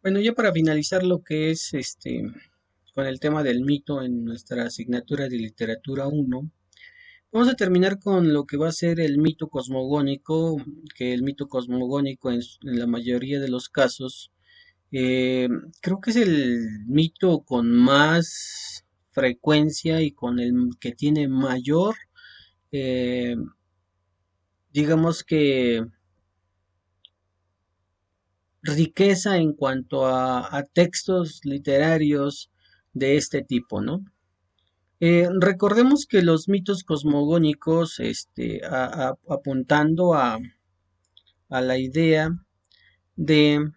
Bueno, ya para finalizar lo que es con el tema del mito en nuestra asignatura de literatura uno, vamos a terminar con lo que va a ser el mito cosmogónico, que el mito cosmogónico en la mayoría de los casos, eh, creo que es el mito con más frecuencia y con el que tiene mayor, eh, digamos que riqueza en cuanto a textos literarios de este tipo, ¿no? Recordemos que los mitos cosmogónicos, apuntando a la idea de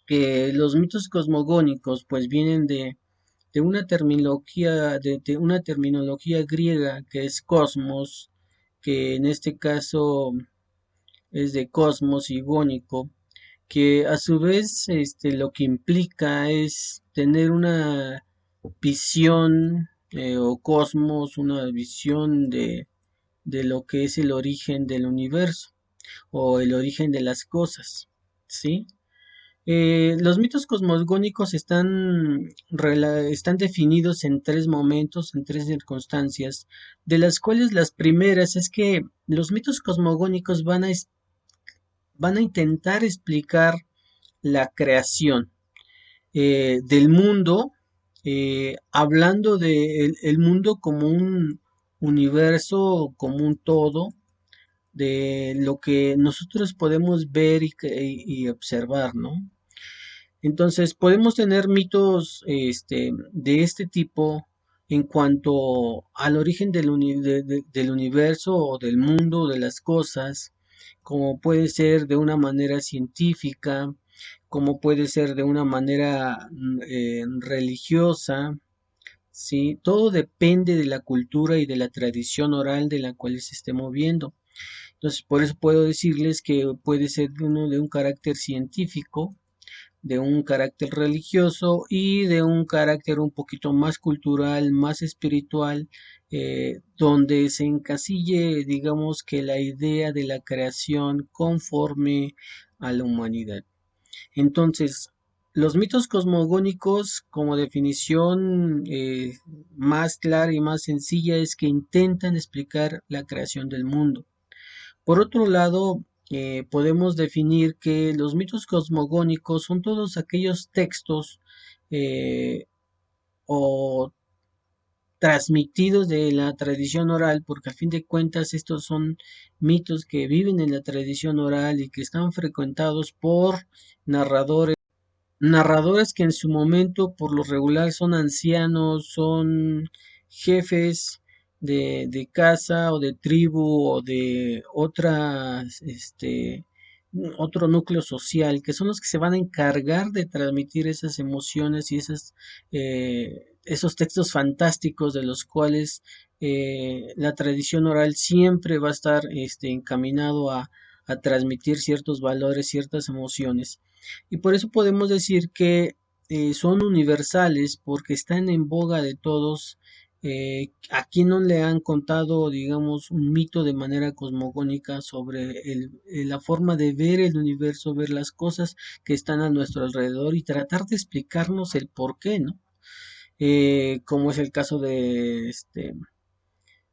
que los mitos cosmogónicos pues vienen de una terminología, de una terminología griega que es cosmos, que en este caso es de cosmos y gónico, que a su vez lo que implica es tener una visión o cosmos, una visión de lo que es el origen del universo o el origen de las cosas, ¿sí? Los mitos cosmogónicos están definidos en tres momentos, en tres circunstancias, de las cuales las primeras es que los mitos cosmogónicos van a intentar explicar la creación del mundo, hablando de el mundo como un universo, como un todo, de lo que nosotros podemos ver y observar, ¿no? Entonces, podemos tener mitos de este tipo en cuanto al origen del universo o del mundo, de las cosas, como puede ser de una manera científica, como puede ser de una manera religiosa, ¿sí? Todo depende de la cultura y de la tradición oral de la cual se esté moviendo. Entonces, por eso puedo decirles que puede ser uno de un carácter científico, de un carácter religioso y de un carácter un poquito más cultural, más espiritual, donde se encasille, digamos que la idea de la creación conforme a la humanidad. Entonces, los mitos cosmogónicos, como definición más clara y más sencilla, es que intentan explicar la creación del mundo. Por otro lado, podemos definir que los mitos cosmogónicos son todos aquellos textos eh, o transmitidos de la tradición oral, porque a fin de cuentas estos son mitos que viven en la tradición oral y que están frecuentados por narradores, narradores que en su momento por lo regular son ancianos, son jefes de casa o de tribu o de otras, otro núcleo social, que son los que se van a encargar de transmitir esas emociones y esos textos fantásticos de los cuales la tradición oral siempre va a estar encaminado a transmitir ciertos valores, ciertas emociones. Y por eso podemos decir que son universales porque están en boga de todos. ¿A quién no le han contado, digamos, un mito de manera cosmogónica sobre la forma de ver el universo, ver las cosas que están a nuestro alrededor y tratar de explicarnos el por qué, ¿no? Como es el caso de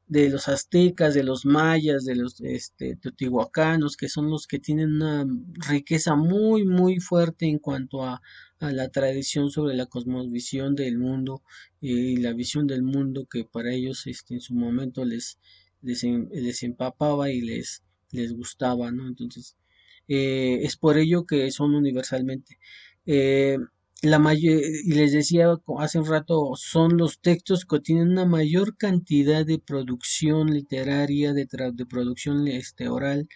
los aztecas, de los mayas, de los teotihuacanos, que son los que tienen una riqueza muy, muy fuerte en cuanto a la tradición sobre la cosmovisión del mundo y la visión del mundo que para ellos en su momento les empapaba y les gustaba, ¿no? Entonces, es por ello que son universalmente. eh, y les decía hace un rato, son los textos que tienen una mayor cantidad de producción literaria, de producción oral,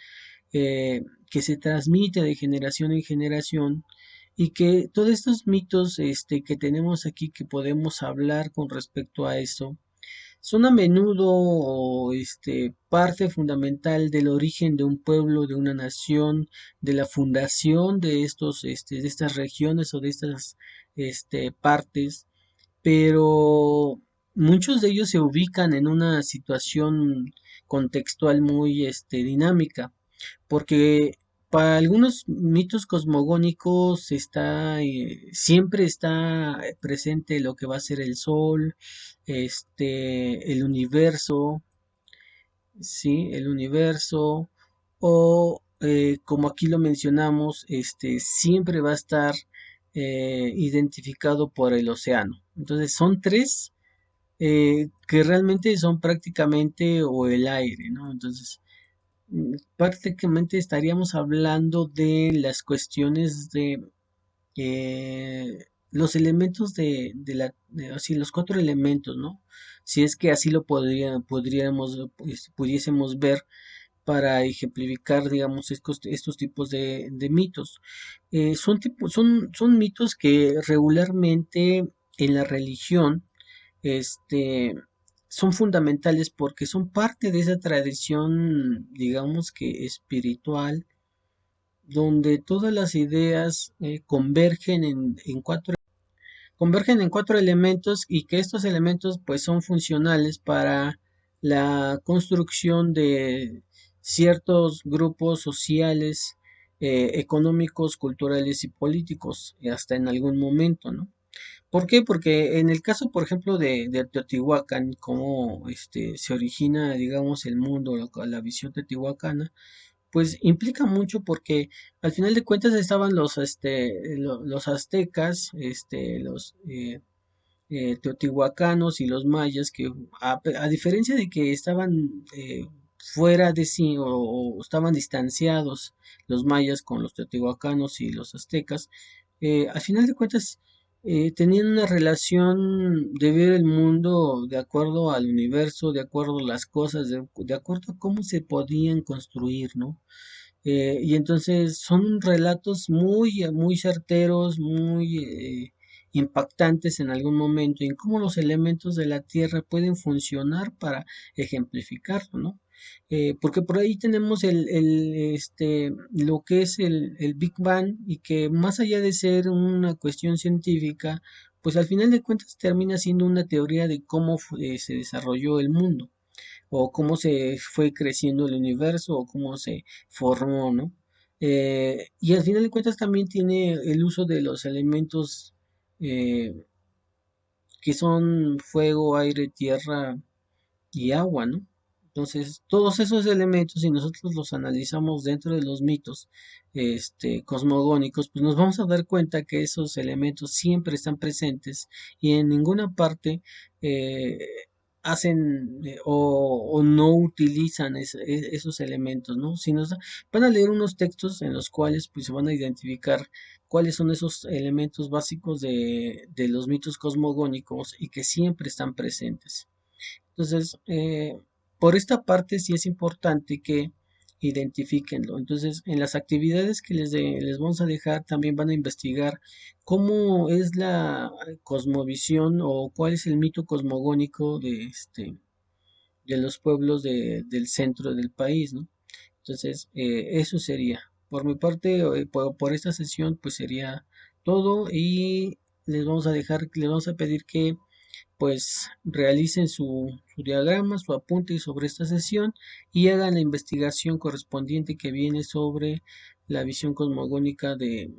que se transmite de generación en generación y que todos estos mitos que tenemos aquí que podemos hablar con respecto a eso son a menudo parte fundamental del origen de un pueblo, de una nación, de la fundación de de estas regiones o de estas partes, pero muchos de ellos se ubican en una situación contextual muy dinámica, porque para algunos mitos cosmogónicos siempre está presente lo que va a ser el sol, el universo, sí, el universo, o como aquí lo mencionamos, siempre va a estar identificado por el océano. Entonces son tres que realmente son prácticamente o el aire, ¿no? Entonces prácticamente estaríamos hablando de las cuestiones de los elementos así, los cuatro elementos, ¿no? Si es que así lo pudiésemos ver para ejemplificar, digamos, estos tipos de mitos. Son mitos que regularmente en la religión, este, son fundamentales porque son parte de esa tradición, digamos que espiritual, donde todas las ideas convergen en cuatro elementos y que estos elementos pues son funcionales para la construcción de ciertos grupos sociales, económicos, culturales y políticos, hasta en algún momento, ¿no? ¿Por qué? Porque en el caso, por ejemplo, de Teotihuacán, cómo se origina, digamos, el mundo, la visión teotihuacana, pues implica mucho porque al final de cuentas estaban los aztecas, teotihuacanos y los mayas que a diferencia de que estaban fuera de sí o estaban distanciados los mayas con los teotihuacanos y los aztecas, al final de cuentas tenían una relación de ver el mundo de acuerdo al universo, de acuerdo a las cosas, de acuerdo a cómo se podían construir, ¿no? Y entonces son relatos muy certeros, muy impactantes en algún momento, en cómo los elementos de la Tierra pueden funcionar para ejemplificarlo, ¿no? Porque por ahí tenemos lo que es el Big Bang y que más allá de ser una cuestión científica, pues al final de cuentas termina siendo una teoría de cómo se desarrolló el mundo o cómo se fue creciendo el universo o cómo se formó, ¿no? Y al final de cuentas también tiene el uso de los elementos eh, que son fuego, aire, tierra y agua, ¿no? Entonces, todos esos elementos, si nosotros los analizamos dentro de los mitos cosmogónicos, pues nos vamos a dar cuenta que esos elementos siempre están presentes y en ninguna parte eh, hacen o no utilizan esos elementos, ¿no? Si nos van a leer unos textos en los cuales pues se van a identificar cuáles son esos elementos básicos de los mitos cosmogónicos y que siempre están presentes. Entonces, por esta parte sí es importante que identifíquenlo. Entonces, en las actividades que les vamos a dejar, también van a investigar cómo es la cosmovisión o cuál es el mito cosmogónico de los pueblos del centro del país, ¿no? Entonces, eso sería. Por mi parte, por esta sesión, pues sería todo y les vamos a pedir que pues realicen su diagrama, su apunte sobre esta sesión y hagan la investigación correspondiente que viene sobre la visión cosmogónica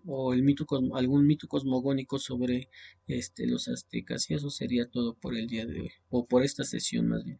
o algún mito cosmogónico sobre los aztecas. Y eso sería todo por el día de hoy, o por esta sesión más bien.